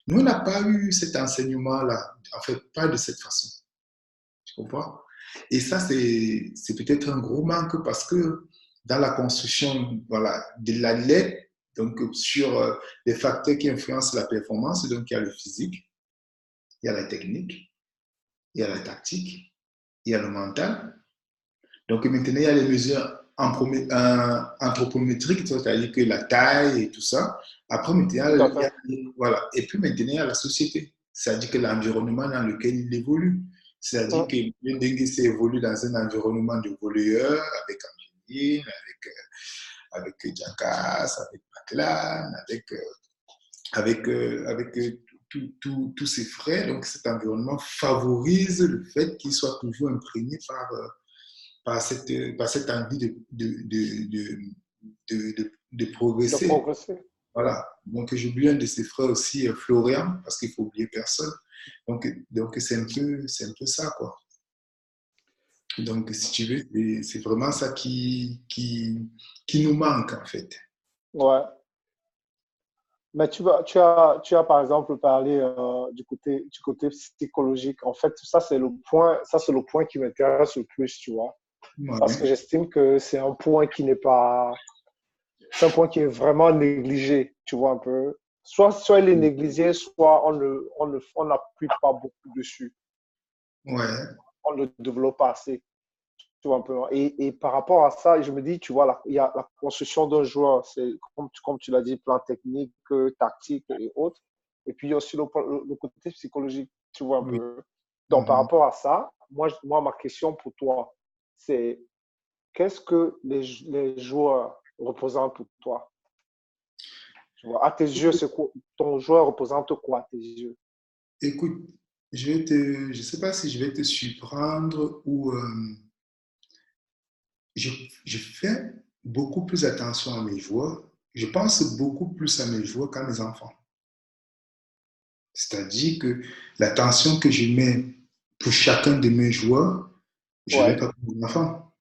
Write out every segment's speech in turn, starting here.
Nous, on n'a pas eu cet enseignement-là, en fait, pas de cette façon. Tu comprends? Et ça, c'est peut-être un gros manque parce que dans la construction voilà, de l'athlète, donc sur les facteurs qui influencent la performance, donc il y a le physique, il y a la technique, il y a la tactique, il y a le mental. Donc maintenant, il y a les mesures anthropométriques, c'est-à-dire que la taille et tout ça. Après, maintenant, Tout à il y fait. a, voilà. Et puis maintenant, il y a la société, c'est-à-dire que l'environnement dans lequel il évolue. C'est-à-dire Hum, que le dengue évolue dans un environnement de volleyeur avec Angéline, avec Jackass, avec Patlan, avec tous ses frères. Donc cet environnement favorise le fait qu'il soit toujours imprégné par cette envie de de progresser. progresser. Voilà. Donc, j'oublie un de ses frères aussi, Florian, parce qu'il faut oublier personne. Donc c'est un peu ça, quoi. Donc, si tu veux, c'est vraiment ça qui nous manque, en fait. Ouais. Mais tu as par exemple parlé du côté psychologique. En fait, ça c'est le point qui m'intéresse le plus, tu vois. Parce que Ouais. j'estime que c'est un point qui n'est pas, c'est un point qui est vraiment négligé, tu vois un peu. Soit il est négligé, soit on n'appuie pas beaucoup dessus. Ouais. On ne le développe pas assez, tu vois un peu. Et par rapport à ça, je me dis, tu vois, il y a la construction d'un joueur, c'est comme tu l'as dit, plan technique, tactique et autres. Et puis il y a aussi le côté psychologique, tu vois un Oui. peu. Donc par Mhm. rapport à ça, moi ma question pour toi, c'est qu'est-ce que les joueurs représentent pour toi? Tu vois, à tes yeux, c'est quoi, ton joueur représente quoi à tes yeux? Écoute, je sais pas si je vais te surprendre ou je, je fais beaucoup plus attention à mes joueurs. Je pense beaucoup plus à mes joueurs qu'à mes enfants. C'est-à-dire que l'attention que je mets pour chacun de mes joueurs, je ne l'ai Ouais, pas pour mes enfants.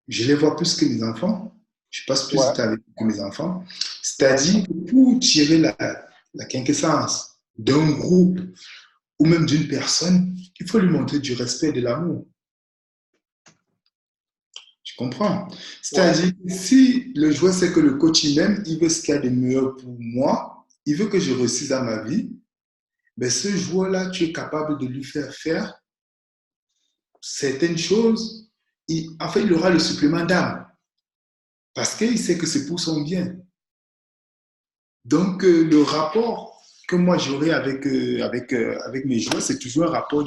Je les vois plus que mes enfants. Je passe plus de ouais, temps avec que mes enfants. ouais, C'est-à-dire que pour tirer la quintessence d'un groupe ou même d'une personne, il faut lui montrer du respect et de l'amour. Tu comprends? ouais, C'est-à-dire que si le joueur sait que le coach il m'aime, il veut ce qu'il y a de meilleur pour moi, il veut que je réussisse dans ma vie, mais ce joueur-là, tu es capable de lui faire certaines choses. En fait, il aura le supplément d'âme parce qu'il sait que c'est pour son bien. Donc, le rapport que moi j'aurai avec mes joueurs, c'est toujours un rapport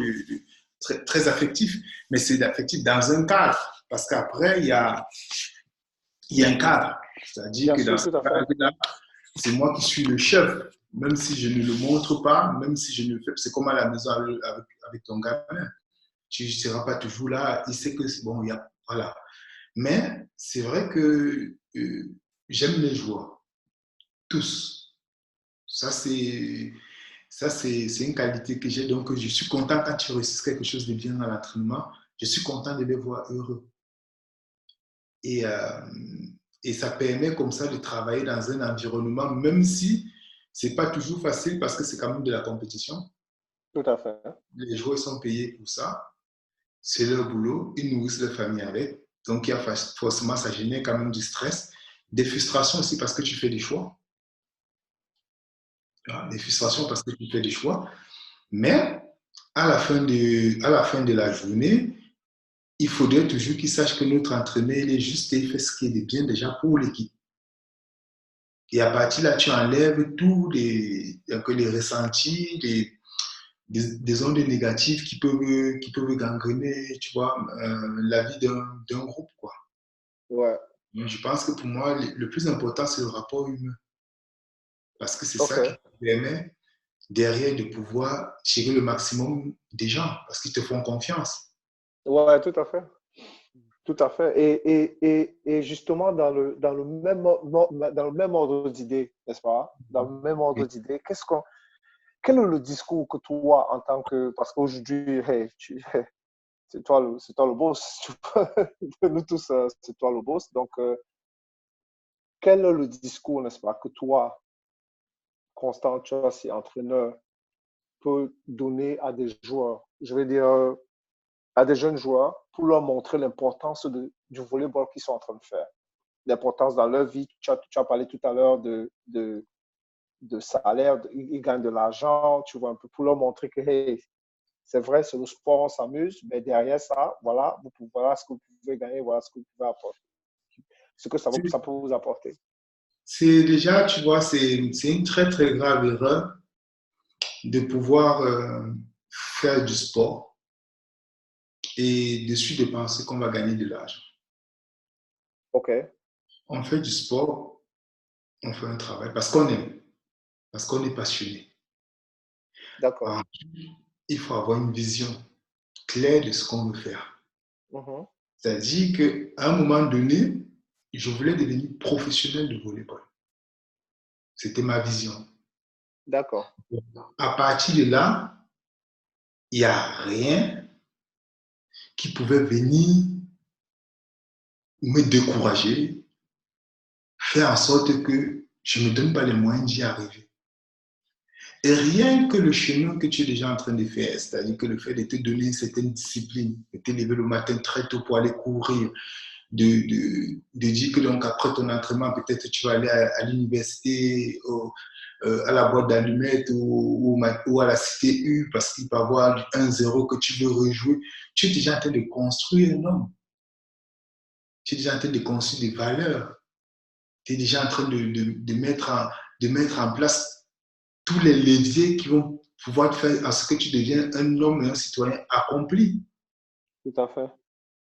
très, très affectif, mais c'est affectif dans un cadre. Parce qu'après, il y a un cadre. C'est-à-dire bien que dans sûr, ce tout à fait. cadre-là, c'est moi qui suis le chef. Même si je ne le montre pas, même si je ne le fais, c'est comme à la maison avec ton gamin. Tu ne seras pas toujours là. Il sait que c'est bon, il y a, voilà. Mais c'est vrai que j'aime les joueurs, tous. Ça, c'est c'est une qualité que j'ai. Donc, je suis content quand tu réussis quelque chose de bien à l'entraînement. Je suis content de les voir heureux. Et, euh, et ça permet comme ça de travailler dans un environnement, même si c'est pas toujours facile parce que c'est quand même de la compétition. Tout à fait. Les joueurs sont payés pour ça. C'est leur boulot. Ils nourrissent leur famille avec. Donc, il y a forcément, ça génère quand même du stress, des frustrations aussi parce que tu fais des choix. Des frustrations parce que tu fais des choix. Mais à la fin de la journée, il faudrait toujours qu'ils sachent que notre entraîneur, il est juste et il fait ce qui est bien déjà pour l'équipe. Et à partir de là, tu enlèves tous les ressentis, des ondes négatives qui peuvent gangréner, tu vois, la vie d'un groupe, quoi. Ouais, Donc, je pense que pour moi, le plus important, c'est le rapport humain. Parce que c'est ok. ça qui permet derrière de pouvoir tirer le maximum des gens, parce qu'ils te font confiance. Ouais, tout à fait. Tout à fait. Et justement, dans le même ordre d'idée, n'est-ce pas? Dans le même ordre d'idée, quel est le discours que toi, en tant que, parce qu'aujourd'hui, hey, c'est toi le boss, nous tous, c'est toi le boss. Donc, quel est le discours, n'est-ce pas, que toi, Constant, tu vois, si entraîneur peut donner à des joueurs, je vais dire à des jeunes joueurs, pour leur montrer l'importance du volleyball qu'ils sont en train de faire, l'importance dans leur vie. Tu as parlé tout à l'heure de salaire, ils gagnent de l'argent, tu vois, un peu pour leur montrer que, hey, c'est vrai, c'est le sport, on s'amuse, mais derrière ça, voilà, voilà ce que vous pouvez gagner, voilà ce que vous pouvez apporter, ce que ça peut vous apporter. C'est déjà, tu vois, c'est une très très grave erreur de pouvoir faire du sport et de suite de penser qu'on va gagner de l'argent. OK, On fait du sport, on fait un travail parce qu'on aime, parce qu'on est passionné. d'accord. Ensuite, il faut avoir une vision claire de ce qu'on veut faire. Mhm. C'est-à-dire qu'à un moment donné, je voulais devenir professionnel de volleyball. C'était ma vision. D'accord. À partir de là, il n'y a rien qui pouvait venir me décourager, faire en sorte que je ne me donne pas les moyens d'y arriver. Et rien que le chemin que tu es déjà en train de faire, c'est-à-dire que le fait de te donner une certaine discipline, de te lever le matin très tôt pour aller courir, de dire que donc après ton entraînement, peut-être tu vas aller à l'université, à la boîte d'allumettes ou à la cité U parce qu'il peut y avoir 1-0 que tu veux rejouer. Tu es déjà en train de construire un homme. Tu es déjà en train de construire des valeurs. Tu es déjà en train de mettre en place tous les leviers qui vont pouvoir te faire à ce que tu deviennes un homme et un citoyen accompli. Tout à fait.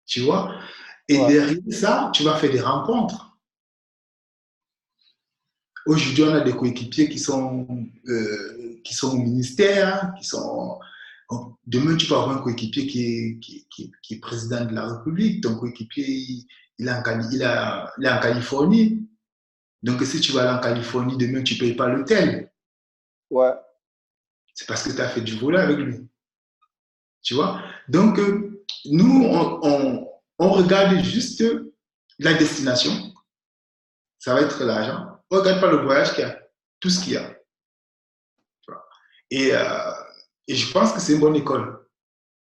Tu vois? Et Ouais. derrière ça, tu vas faire des rencontres. Aujourd'hui, on a des coéquipiers qui sont au ministère, qui sont. Demain, tu peux avoir un coéquipier qui est président de la République. Ton coéquipier, il est en Californie. Donc, si tu vas aller en Californie, demain, tu ne payes pas l'hôtel. Ouais. C'est parce que tu as fait du volet avec lui. Tu vois? Donc, nous, on regarde juste la destination. Ça va être l'argent. On ne regarde pas le voyage qu'il y a, tout ce qu'il y a. Et, euh, et je pense que c'est une bonne école.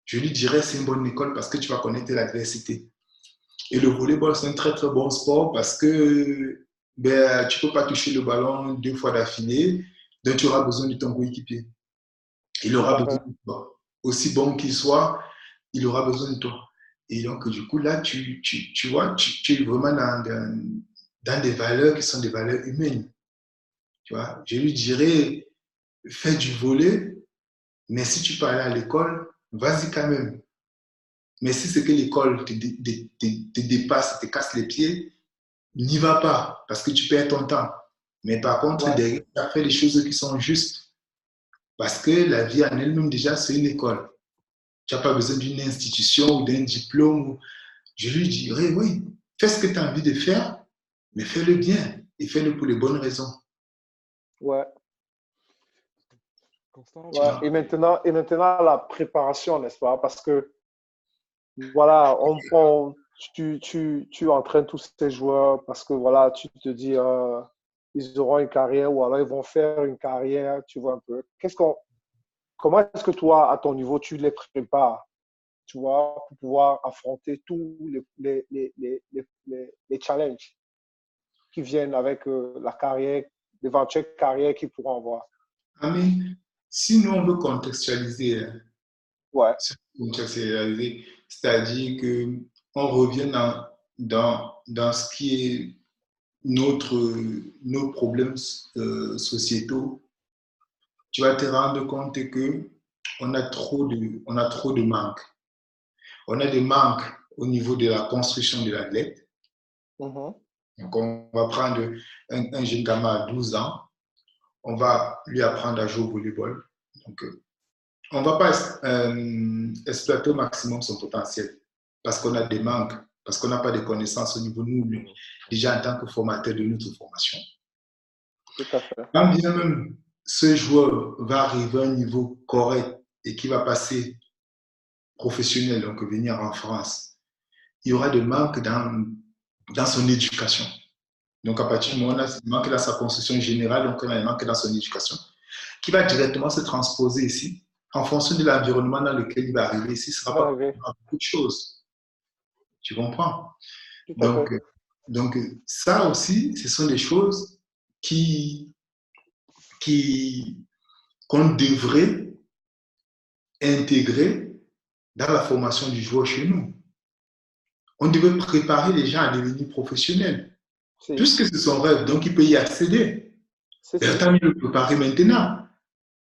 Je lui dirais c'est une bonne école parce que tu vas connaître l'adversité. Et le volleyball, c'est un très très bon sport parce que ben, tu ne peux pas toucher le ballon 2 fois d'affilée, donc tu auras besoin de ton coéquipier. Il Tout aura à besoin fait. de toi. Aussi bon qu'il soit, il aura besoin de toi. Et donc, du coup, là, tu vois, tu es vraiment dans des valeurs qui sont des valeurs humaines. Tu vois, je lui dirais, fais du volley, mais si tu peux aller à l'école, vas-y quand même. Mais si c'est que l'école te dépasse, te casse les pieds, n'y va pas parce que tu perds ton temps. Mais par contre, Ouais. derrière, tu as fait les choses qui sont justes parce que la vie en elle-même, déjà, c'est une école. Tu n'as pas besoin d'une institution ou d'un diplôme. Je lui dirais, oui, fais ce que tu as envie de faire, mais fais-le bien et fais-le pour les bonnes raisons. Ouais. Constant, Tu Ouais. vois? Et maintenant, la préparation, n'est-ce pas? Parce que, voilà, tu entraînes tous ces joueurs parce que, voilà, tu te dis, ils auront une carrière ou alors ils vont faire une carrière, tu vois un peu. Comment est-ce que toi, à ton niveau, tu les prépares, tu vois, pour pouvoir affronter tous les challenges qui viennent avec la carrière, l'éventuelle carrière qu'ils pourront avoir? Ah, mais si nous, on veut contextualiser, hein, Ouais. c'est-à-dire qu'on revient dans ce qui est nos problèmes sociétaux, tu vas te rendre compte que on a trop de manques. On a des manques au niveau de la construction de l'athlète. Mhm. Donc, on va prendre un jeune gamin à 12 ans, on va lui apprendre à jouer au volleyball. Donc, on ne va pas exploiter au maximum son potentiel parce qu'on a des manques, parce qu'on n'a pas de connaissances au niveau de nous, déjà en tant que formateur de notre formation. Tout à fait. Quand bien même ce joueur va arriver à un niveau correct et qui va passer professionnel, donc venir en France, il y aura des manques dans son éducation. Donc, à partir du moment où il manque dans sa construction générale, donc il manque dans son éducation, qui va directement se transposer ici. En fonction de l'environnement dans lequel il va arriver ici, ce ne sera va pas arriver. beaucoup de choses. Tu comprends? Tout à fait. Donc, donc, ça aussi, ce sont des choses qui, qu'on devrait intégrer dans la formation du joueur chez nous. On devait préparer les gens à devenir professionnels. Si. Puisque c'est son rêve, donc il peut y accéder. Si, Et si. autant mieux le préparer maintenant.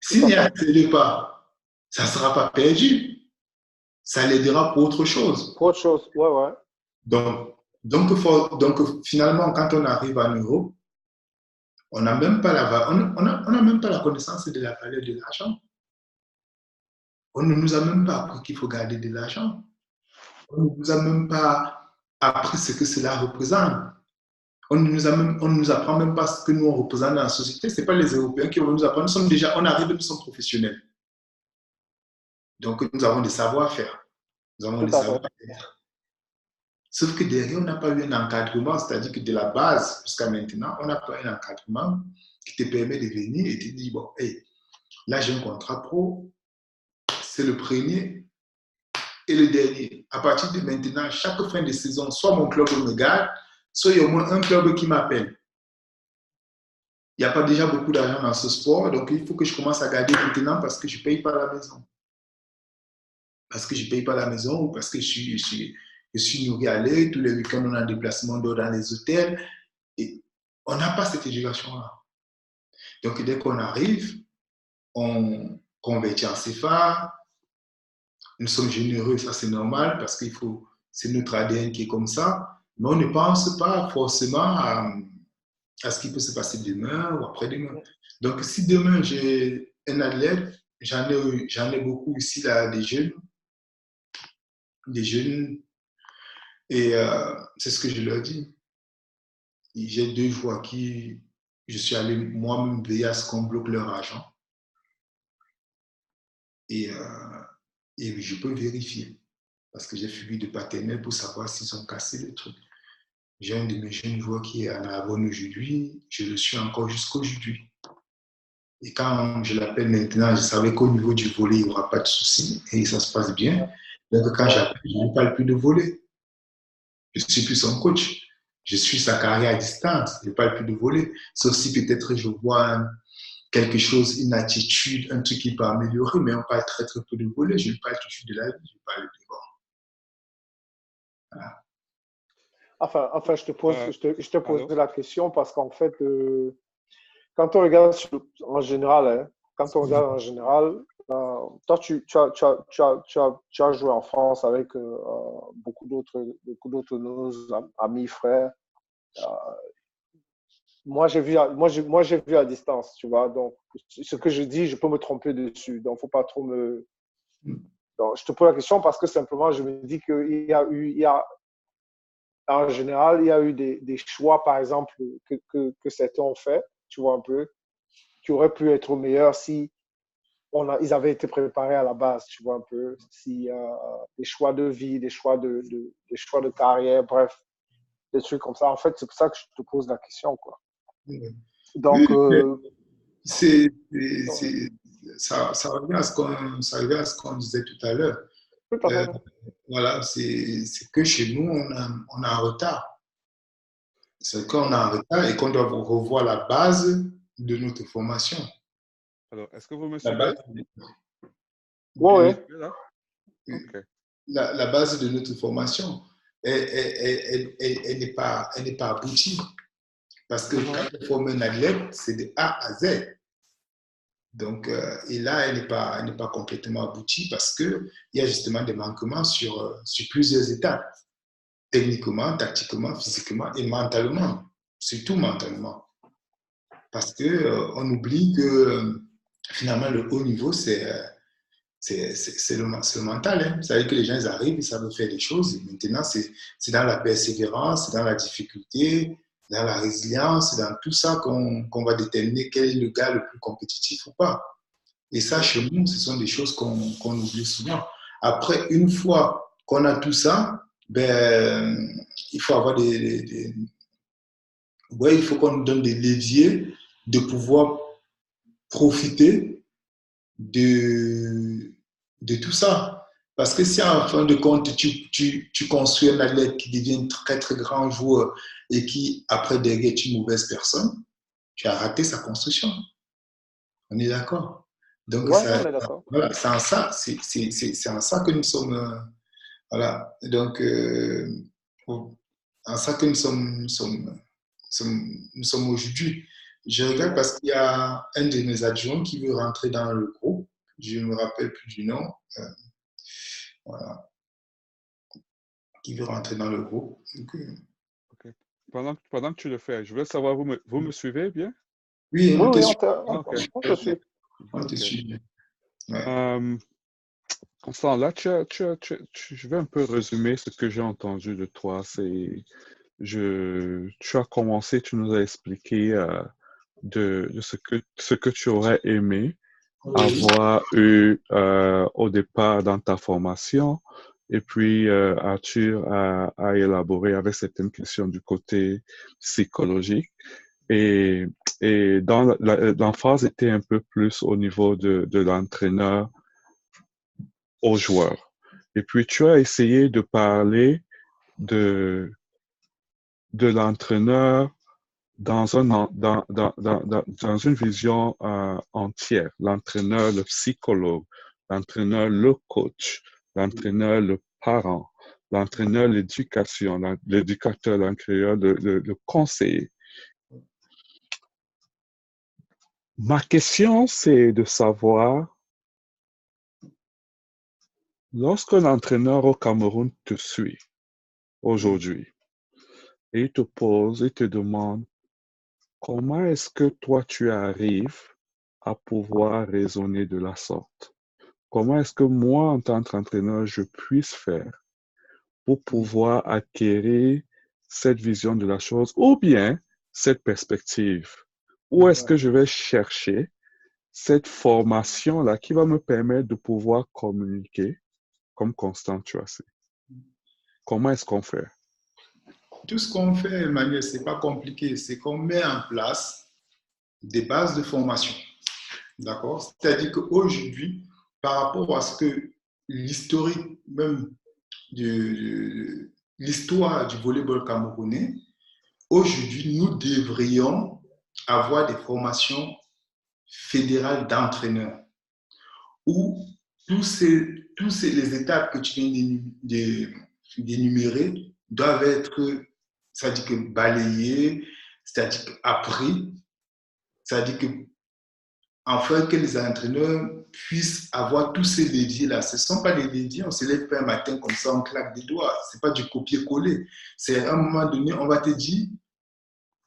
Tout S'il à n'y fait. accède pas, ça ne sera pas perdu. Ça l'aidera pour autre chose. Pour autre chose, ouais, ouais. Donc, finalement, quand on arrive en Europe, on n'a même pas on a même pas la connaissance de la valeur de l'argent. On ne nous a même pas appris qu'il faut garder de l'argent. On ne nous a même pas appris ce que cela représente. On ne nous apprend même pas ce que nous on représente dans la société. Ce n'est pas les Européens qui vont nous apprendre. On arrive, nous sommes professionnels. Donc, nous avons des savoir-faire. Nous avons Tout des à fait. savoir-faire. Sauf que derrière, on n'a pas eu un encadrement, c'est-à-dire que de la base jusqu'à maintenant, on n'a pas eu un encadrement qui te permet de venir et te dire, bon, hey, là j'ai un contrat pro, c'est le premier et le dernier. À partir de maintenant, chaque fin de saison, soit mon club me garde, soit il y a au moins un club qui m'appelle. Il n'y a pas déjà beaucoup d'argent dans ce sport, donc il faut que je commence à garder maintenant parce que je ne paye pas la maison. Parce que je ne paye pas la maison ou parce que je suis nourri à l'œil. Tous les week-ends, on a un déplacement d'eau dans les hôtels. Et on n'a pas cette éducation-là. Donc, dès qu'on arrive, on convertit en CFA. Nous sommes généreux, ça c'est normal parce qu'il faut, c'est notre ADN qui est comme ça. Mais on ne pense pas forcément à ce qui peut se passer demain ou après-demain. Donc, si demain j'ai un athlète, j'en ai beaucoup ici, là, des jeunes, et c'est ce que je leur dis. J'ai 2 joueurs qui, je suis allé moi-même veiller à ce qu'on bloque leur argent. Et je peux vérifier parce que j'ai suivi de paternel pour savoir s'ils ont cassé le truc. J'ai un de mes jeunes joueurs qui est en Avon aujourd'hui, je le suis encore jusqu'aujourd'hui. Et quand je l'appelle maintenant, je savais qu'au niveau du volley, il n'y aura pas de souci et ça se passe bien. Donc quand j'appelle, je ne parle plus de volley. Je ne suis plus son coach. Je suis sa carrière à distance. Je ne parle plus de volley. Sauf si peut-être je vois quelque chose, une attitude, un truc qui peut améliorer, mais on parle très très peu de volley. Je parle toujours de la vie, je parle de bon. Voilà. Enfin, je te pose la question parce qu'en fait, quand on regarde en général, hein, toi, tu as joué en France avec beaucoup d'autres de nos amis, frères. Moi, j'ai vu à distance, tu vois. Donc, ce que je dis, je peux me tromper dessus. Donc, faut pas trop me. Donc, je te pose la question parce que simplement, je me dis en général, il y a eu des choix, par exemple, que certains ont fait, tu vois un peu, qui auraient pu être meilleurs si ils avaient été préparés à la base, tu vois un peu, si des choix de vie, des choix de carrière, bref, des trucs comme ça. En fait, c'est pour ça que je te pose la question, quoi. Donc, c'est, ça revient à ce qu'on disait tout à l'heure. tout à fait. Voilà, c'est que chez nous, on a un retard. C'est qu'on a un retard et qu'on doit revoir la base de notre formation. Alors, est-ce que vous me La suivez? base, Ouais. Okay. La base de notre formation, elle n'est pas aboutie. Parce que quand on forme un athlète, c'est de A à Z. Donc, et là, elle n'est pas complètement aboutie parce qu'il y a justement des manquements sur plusieurs étapes. Techniquement, tactiquement, physiquement et mentalement. Surtout mentalement. Parce qu'on oublie que finalement, le haut niveau, c'est le mental. Hein. Ça veut dire que les gens ils arrivent, ils savent faire des choses. Et maintenant, c'est dans la persévérance, c'est dans la difficulté, dans la résilience, c'est dans tout ça qu'on va déterminer quel est le gars le plus compétitif ou pas. Et ça, chez nous, ce sont des choses qu'on oublie souvent. Après, une fois qu'on a tout ça, ben, il faut avoir Ouais, il faut qu'on nous donne des leviers de pouvoir profiter de, de tout ça. Parce que si en fin de compte, tu construis un athlète qui devient un très très grand joueur et qui, après, derrière, est une mauvaise personne, tu as raté sa construction. On est d'accord. Donc, Ouais, on est d'accord. voilà, c'est en ça, c'est en ça que nous sommes. Voilà. Donc, en ça que nous sommes aujourd'hui. Je regarde parce qu'il y a un de mes adjoints qui veut rentrer dans le groupe. Je ne me rappelle plus du nom. Voilà. Qui veut rentrer dans le groupe. Donc, Ok. Pendant que tu le fais, je veux savoir, vous me suivez bien? oui, Oui, on te oui, suit. Ah, ok. on te suit. On te Ok. suit. Ouais. Constant, là, je vais un peu résumer ce que j'ai entendu de toi. Tu as commencé, tu nous as expliqué de ce que tu aurais aimé Oui. avoir eu au départ dans ta formation. Et puis, Arthur a élaboré avec certaines questions du côté psychologique. Et, et l'emphase était un peu plus au niveau de l'entraîneur aux joueurs. Et puis, tu as essayé de parler de, de l'entraîneur dans une vision entière. L'entraîneur, le psychologue, l'entraîneur, le coach, l'entraîneur, le parent, l'entraîneur, l'éducation, l'éducateur, l'entraîneur, le conseiller. Ma question, c'est de savoir, lorsque l'entraîneur au Cameroun te suit aujourd'hui, et il te pose, il te demande, comment est-ce que toi tu arrives à pouvoir raisonner de la sorte? Comment est-ce que moi, en tant qu'entraîneur, je puisse faire pour pouvoir acquérir cette vision de la chose ou bien cette perspective? Où est-ce que je vais chercher cette formation-là qui va me permettre de pouvoir communiquer comme Constant tu as fait? Comment est-ce qu'on fait? Tout ce qu'on fait, Emmanuel, ce n'est pas compliqué. C'est qu'on met en place des bases de formation. D'accord? C'est-à-dire qu'aujourd'hui, par rapport à ce que l'historique même de l'histoire du volleyball camerounais, aujourd'hui, nous devrions avoir des formations fédérales d'entraîneurs où les étapes que tu viens d'énumérer doivent être, c'est-à-dire que balayées, c'est-à-dire appris, c'est-à-dire que enfin que les entraîneurs puissent avoir tous ces leviers-là. Ce ne sont pas des leviers, on ne se lève pas un matin comme ça, on claque des doigts. Ce n'est pas du copier-coller. C'est à un moment donné, on va te dire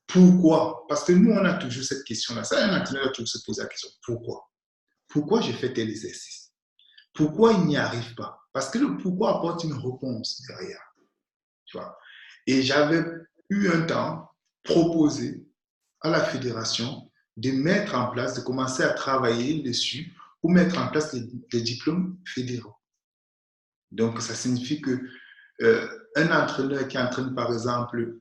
pourquoi. Parce que nous, on a toujours cette question-là. Ça, un entraîneur va toujours se poser la question pourquoi. Pourquoi j'ai fait tel exercice? Pourquoi il n'y arrive pas? Parce que le pourquoi apporte une réponse derrière. Tu vois? Et j'avais eu un temps proposé à la fédération de mettre en place, de commencer à travailler dessus pour mettre en place les diplômes fédéraux. Donc, ça signifie que un entraîneur qui entraîne, par exemple,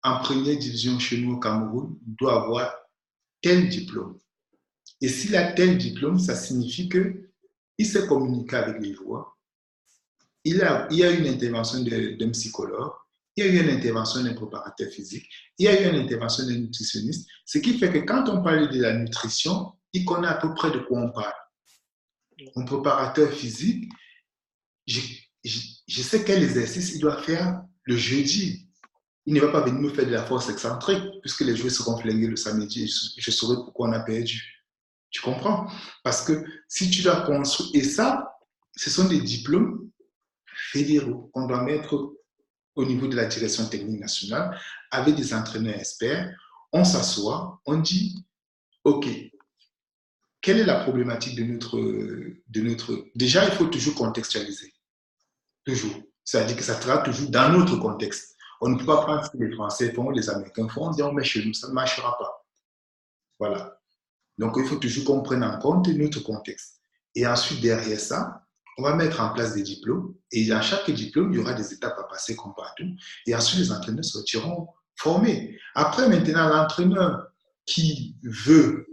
en première division chez nous au Cameroun, doit avoir tel diplôme. Et s'il a tel diplôme, ça signifie qu'il sait communiquer avec les joueurs. Il y a une intervention d'un psychologue, il y a eu une intervention d'un préparateur physique, il y a eu une intervention d'un nutritionniste, ce qui fait que quand on parle de la nutrition, il connaît à peu près de quoi on parle. Un préparateur physique, je sais quel exercice il doit faire le jeudi. Il ne va pas venir me faire de la force excentrique, puisque les joueurs seront flingués le samedi et je saurai pourquoi on a perdu. Tu comprends? Parce que si tu dois construire, et ça, ce sont des diplômes fédéraux qu'on doit mettre au niveau de la direction technique nationale avec des entraîneurs experts. On s'assoit, on dit, OK, quelle est la problématique de notre... Déjà, il faut toujours contextualiser. Toujours. C'est-à-dire que ça sera toujours dans notre contexte. On ne peut pas prendre ce que les Français font, les Américains font, on dit, on met chez nous, ça ne marchera pas. Voilà. Donc, il faut toujours qu'on prenne en compte notre contexte. Et ensuite, derrière ça, on va mettre en place des diplômes. Et dans chaque diplôme, il y aura des étapes à passer comme partout. Et ensuite, les entraîneurs sortiront former. Après, maintenant, l'entraîneur qui veut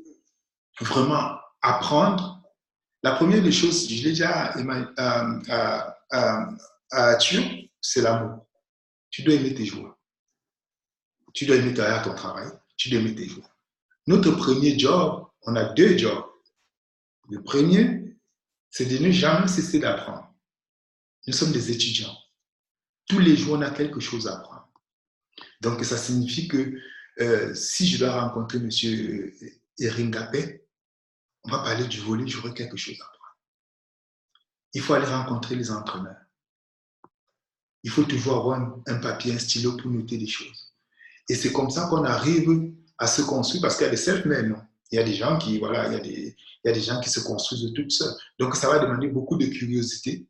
vraiment apprendre, la première des choses, je l'ai déjà à Thieu, c'est l'amour. Tu dois aimer tes joueurs. Tu dois aimer ton travail. Tu dois aimer tes joueurs. Notre premier job, on a 2 jobs. Le premier, c'est de ne jamais cesser d'apprendre. Nous sommes des étudiants. Tous les jours, on a quelque chose à apprendre. Donc, ça signifie que si je dois rencontrer M. Eringapé, on va parler du volley, j'aurai quelque chose à apprendre. Il faut aller rencontrer les entraîneurs. Il faut toujours avoir un papier, un stylo pour noter des choses. Et c'est comme ça qu'on arrive à se construire, parce qu'il y a des self-made, non? Il y a des gens qui, voilà, il y a des gens qui se construisent de toutes seules. Donc, ça va demander beaucoup de curiosité.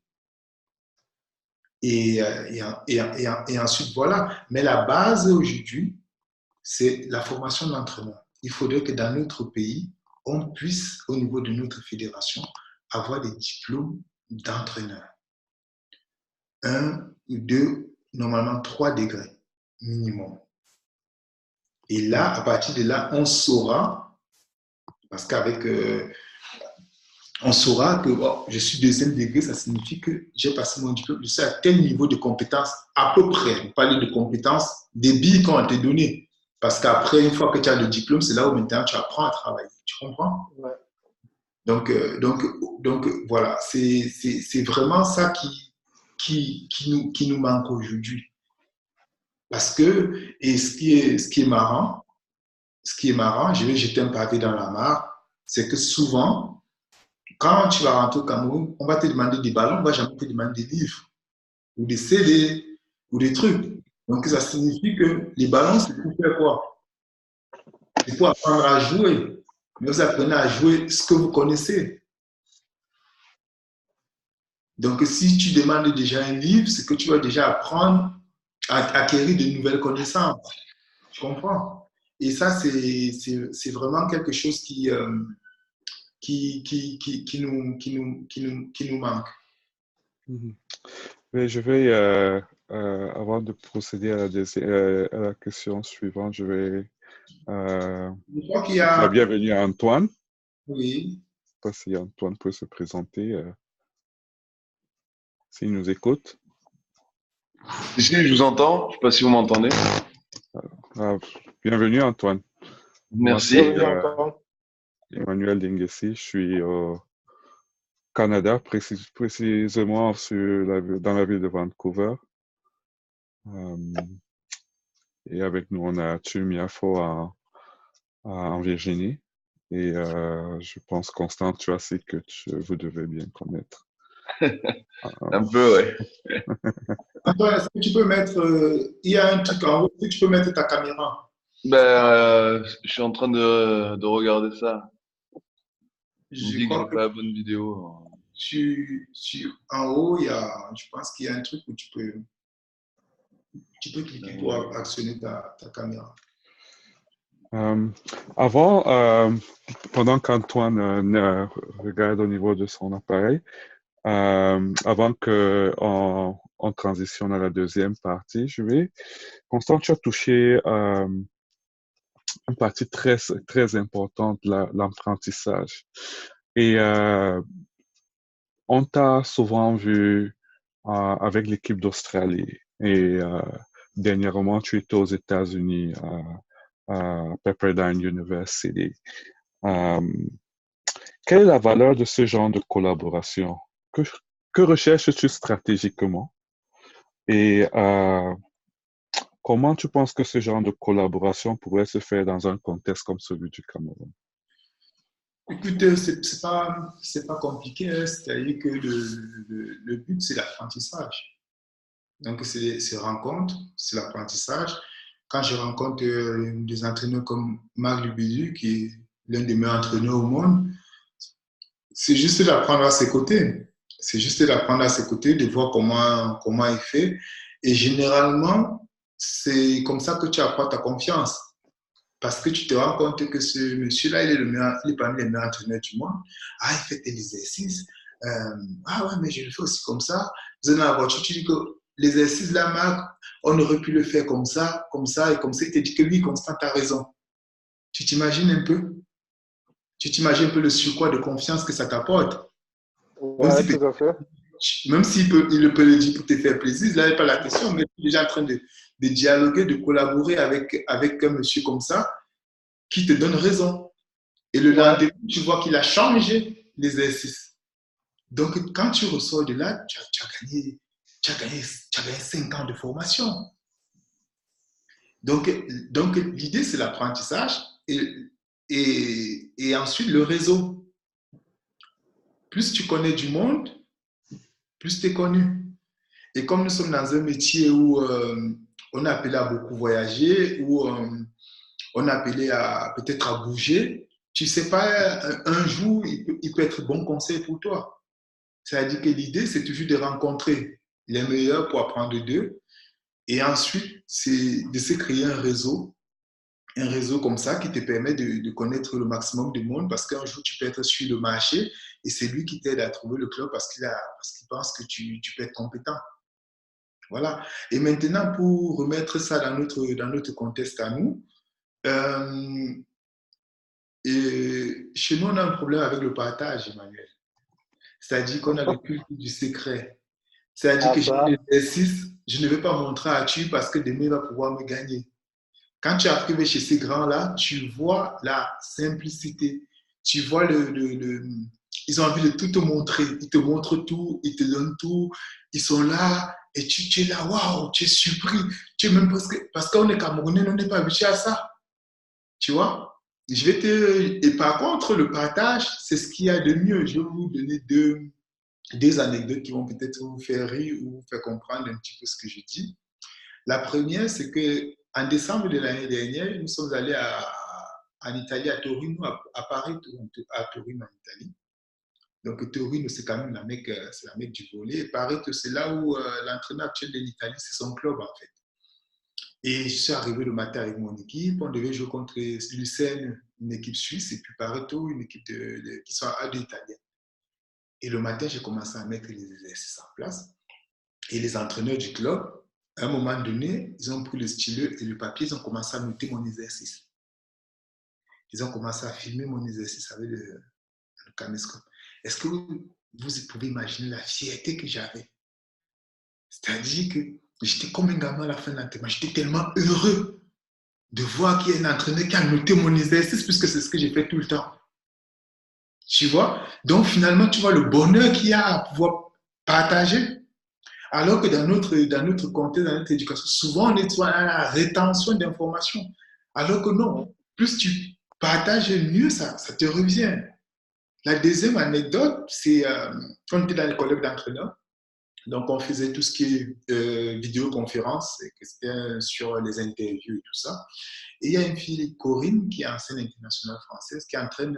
Et ensuite, voilà. Mais la base aujourd'hui, c'est la formation de l'entraîneur. Il faudrait que dans notre pays, on puisse, au niveau de notre fédération, avoir des diplômes d'entraîneur. 1 ou 2, normalement 3 degrés minimum. Et là, à partir de là, on saura, parce qu'avec, on saura que je suis 2e degré, ça signifie que j'ai passé mon diplôme, je sais à tel niveau de compétence, à peu près. On parle de compétences, des billes qu'on t'a donné. Parce qu'après, une fois que tu as le diplôme, c'est là où maintenant tu apprends à travailler. Tu comprends? Ouais. Donc voilà, c'est vraiment ça qui nous manque aujourd'hui. Parce que, et ce qui est marrant, je vais jeter un pavé dans la mare, c'est que souvent, quand tu vas rentrer au Cameroun, on va te demander des ballons, on ne va jamais te demander des livres, ou des CD, ou des trucs. Donc, ça signifie que les ballons, c'est pour faire quoi? C'est pour apprendre à jouer. Mais vous apprenez à jouer ce que vous connaissez. Donc, si tu demandes déjà un livre, c'est que tu vas déjà apprendre à acquérir de nouvelles connaissances. Tu comprends? Et ça, c'est vraiment quelque chose qui nous manque. Mais je vais, avant de procéder à à la question suivante, je vais Je crois qu'il y la a... bienvenue à Antoine. Oui. Je ne sais pas si Antoine peut se présenter, s'il nous écoute. Si, je vous entends. Je ne sais pas si vous m'entendez. Bienvenue Antoine. Merci. Moi, c'est Emmanuel Dengessi. Je suis au Canada, précisément dans la ville de Vancouver. Et avec nous, on a Tumiafo en Virginie. Et je pense, Constant, tu as aussi que vous devez bien connaître. Un peu, oui. Antoine, est-ce que tu peux mettre... il y a un truc en haut, est-ce que tu peux mettre ta caméra? Ben, je suis en train de regarder ça. Je me dis que crois j'ai pas la bonne vidéo. En haut, je pense qu'il y a un truc où tu peux cliquer pour actionner ta caméra. Pendant qu'Antoine regarde au niveau de son appareil, avant qu'on transitionne à la deuxième partie, Constant, tu as touché une partie très, très importante, l'apprentissage. Et on t'a souvent vu avec l'équipe d'Australie. Et dernièrement, tu étais aux États-Unis, à Pepperdine University. Quelle est la valeur de ce genre de collaboration? Que recherches-tu stratégiquement? Et comment tu penses que ce genre de collaboration pourrait se faire dans un contexte comme celui du Cameroun? Écoutez, c'est pas compliqué, hein. C'est-à-dire que le but, c'est l'apprentissage. Donc, c'est ces rencontres, c'est l'apprentissage. Quand je rencontre des entraîneurs comme Marc Lubédu, qui est l'un des meilleurs entraîneurs au monde, c'est juste d'apprendre à ses côtés. C'est juste d'apprendre à ses côtés, de voir comment il fait. Et généralement, c'est comme ça que tu apprends ta confiance. Parce que tu te rends compte que ce monsieur-là, il est parmi les meilleurs entraîneurs du monde. Ah, il fait tes exercices. Ah ouais, mais je le fais aussi comme ça. Vous êtes dans la voiture, tu dis que l'exercice là, Marc, on aurait pu le faire comme ça, et comme ça. Il te dit que oui, Constant, tu as raison. Tu t'imagines un peu? Tu t'imagines un peu le surcroît de confiance que ça t'apporte? Même Ouais, si, tout à fait. même s'il peut, il peut le dire pour te faire plaisir, là n'est pas la question, mais tu es déjà en train de dialoguer, de collaborer avec un monsieur comme ça qui te donne raison. Et le Ouais. lendemain, tu vois qu'il a changé l'exercice. Donc, quand tu ressors de là, tu as gagné 5 ans de formation. Donc l'idée, c'est l'apprentissage et ensuite le réseau. Plus tu connais du monde, plus tu es connu. Et comme nous sommes dans un métier où on est appelé à beaucoup voyager, où on est appelé à peut-être à bouger, tu ne sais pas, un jour, il peut être bon conseil pour toi. C'est-à-dire que l'idée, c'est toujours de rencontrer les meilleurs pour apprendre d'eux. Et ensuite, c'est de se créer un réseau comme ça qui te permet de connaître le maximum de monde parce qu'un jour, tu peux être sur le marché et c'est lui qui t'aide à trouver le club parce qu'il pense que tu peux être compétent. Voilà. Et maintenant, pour remettre ça dans notre contexte à nous, euh, et chez nous, on a un problème avec le partage, Emmanuel. C'est-à-dire qu'on a le culte du secret. C'est-à-dire Ah, que j'ai un ça. exercice, je ne vais pas montrer à tu parce que demain, il va pouvoir me gagner. Quand tu arrives chez ces grands-là, tu vois la simplicité. Tu vois ils ont envie de tout te montrer. Ils te montrent tout, ils te donnent tout. Ils sont là et tu es là, waouh, tu es surpris. Tu es même parce qu'on est Camerounais, on n'est pas habitué à ça. Tu vois? Et par contre, le partage, c'est ce qu'il y a de mieux. Je vais vous donner deux anecdotes qui vont peut-être vous faire rire ou vous faire comprendre un petit peu ce que je dis. La première, c'est que en décembre de l'année dernière, nous sommes allés en Italie, à Torino, à Paris, à Torino, en Italie. Donc, Torino, c'est quand même c'est la mecque du volley. Et Paris, c'est là où l'entraîneur actuel de l'Italie, c'est son club, en fait. Et je suis arrivé le matin avec mon équipe. On devait jouer contre Lucerne, une équipe suisse, et puis Pareto, une équipe qui sont à deux Italiens. Et le matin, j'ai commencé à mettre les exercices en place. Et les entraîneurs du club, à un moment donné, ils ont pris le stylo et le papier, ils ont commencé à noter mon exercice. Ils ont commencé à filmer mon exercice avec le caméscope. Est-ce que vous pouvez imaginer la fierté que j'avais? C'est-à-dire que j'étais comme un gamin à la fin de l'entraînement. J'étais tellement heureux de voir qu'il y a un entraîneur qui a noté mon exercice puisque c'est ce que j'ai fait tout le temps. Tu vois? Donc finalement, tu vois le bonheur qu'il y a à pouvoir partager. Alors que dans notre contexte, dans notre éducation, souvent on est à la rétention d'informations. Alors que non, plus tu partages, mieux ça te revient. La deuxième anecdote, c'est quand on était dans les collègues d'entraîneurs, donc on faisait tout ce qui est vidéoconférence, c'était sur les interviews et tout ça. Et il y a une fille, Corinne, qui est ancienne internationale française, qui entraîne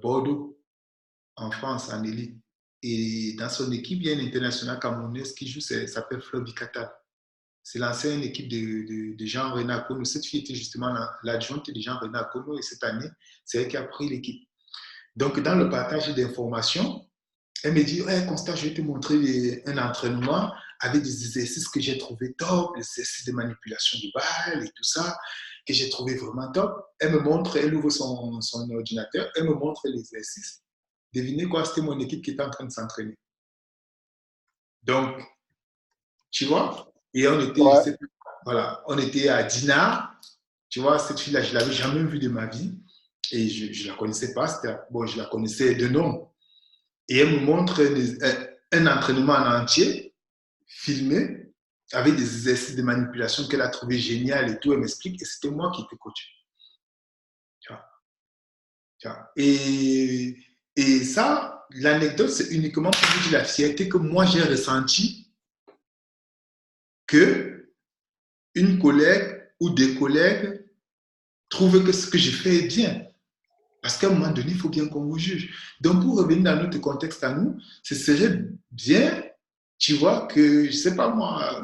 Bordeaux en France, en élite. Et dans son équipe, il y a une internationale camerounaise qui joue, s'appelle Flo Bicata. C'est l'ancienne équipe de Jean-René Akono. Cette fille était justement l'adjointe de Jean-René Akono et cette année, c'est elle qui a pris l'équipe. Donc, dans le partage d'informations, elle me dit, hey, Constant, je vais te montrer un entraînement avec des exercices que j'ai trouvé top, des exercices de manipulation du bal et tout ça, que j'ai trouvé vraiment top. Elle me montre, elle ouvre son ordinateur, elle me montre l'exercice. Devinez quoi, c'était mon équipe qui était en train de s'entraîner. Donc, tu vois, et on était, Ouais. voilà, on était à Dinard, tu vois, cette fille-là, je ne l'avais jamais vue de ma vie et je ne la connaissais pas, bon, je la connaissais de nom. Et elle me montre un entraînement en entier, filmé, avec des exercices de manipulation qu'elle a trouvé génial et tout, elle m'explique, et c'était moi qui étais coach. Tu vois, tu vois. Et ça, l'anecdote, c'est uniquement pour vous dire la fierté que moi j'ai ressentie que une collègue ou des collègues trouvent que ce que je fais est bien. Parce qu'à un moment donné, il faut bien qu'on vous juge. Donc, pour revenir dans notre contexte à nous, ce serait bien, tu vois, que, je ne sais pas moi,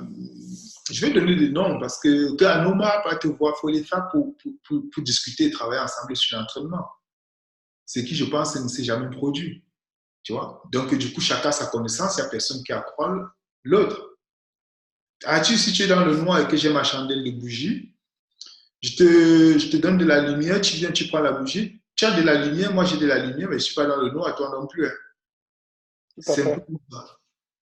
je vais donner des noms parce que Anoma va te voir, il faut les faire pour discuter et travailler ensemble sur l'entraînement. Ce qui, je pense, ne s'est jamais produit. Tu vois? Donc, du coup, chacun a sa connaissance, il n'y a personne qui accroît L'autre, si tu es dans le noir et que j'ai ma chandelle de bougie, je te donne de la lumière, tu viens, tu prends la bougie, tu as de la lumière, moi j'ai de la lumière, mais je ne suis pas dans le noir, toi non plus. Hein. Tout à C'est un peu fait. comme ça.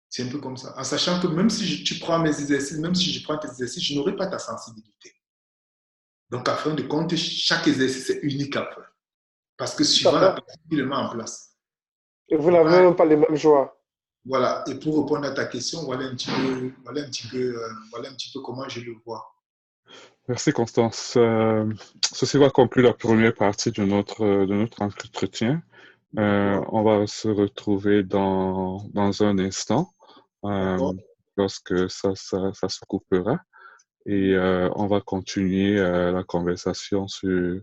C'est un peu comme ça. En sachant que même si tu prends mes exercices, même si je prends tes exercices, je n'aurai pas ta sensibilité. Donc, à fin de compte, chaque exercice est unique après. Parce que Tout à suivant la fait. personne qui le met en place. Et vous n'avez même pas les mêmes joies. Voilà. Et pour répondre à ta question, voilà un petit peu comment je le vois. Merci Constance. Ceci va conclure la première partie de notre entretien. On va se retrouver dans un instant D'accord. lorsque ça se coupera et on va continuer la conversation sur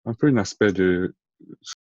un peu un aspect de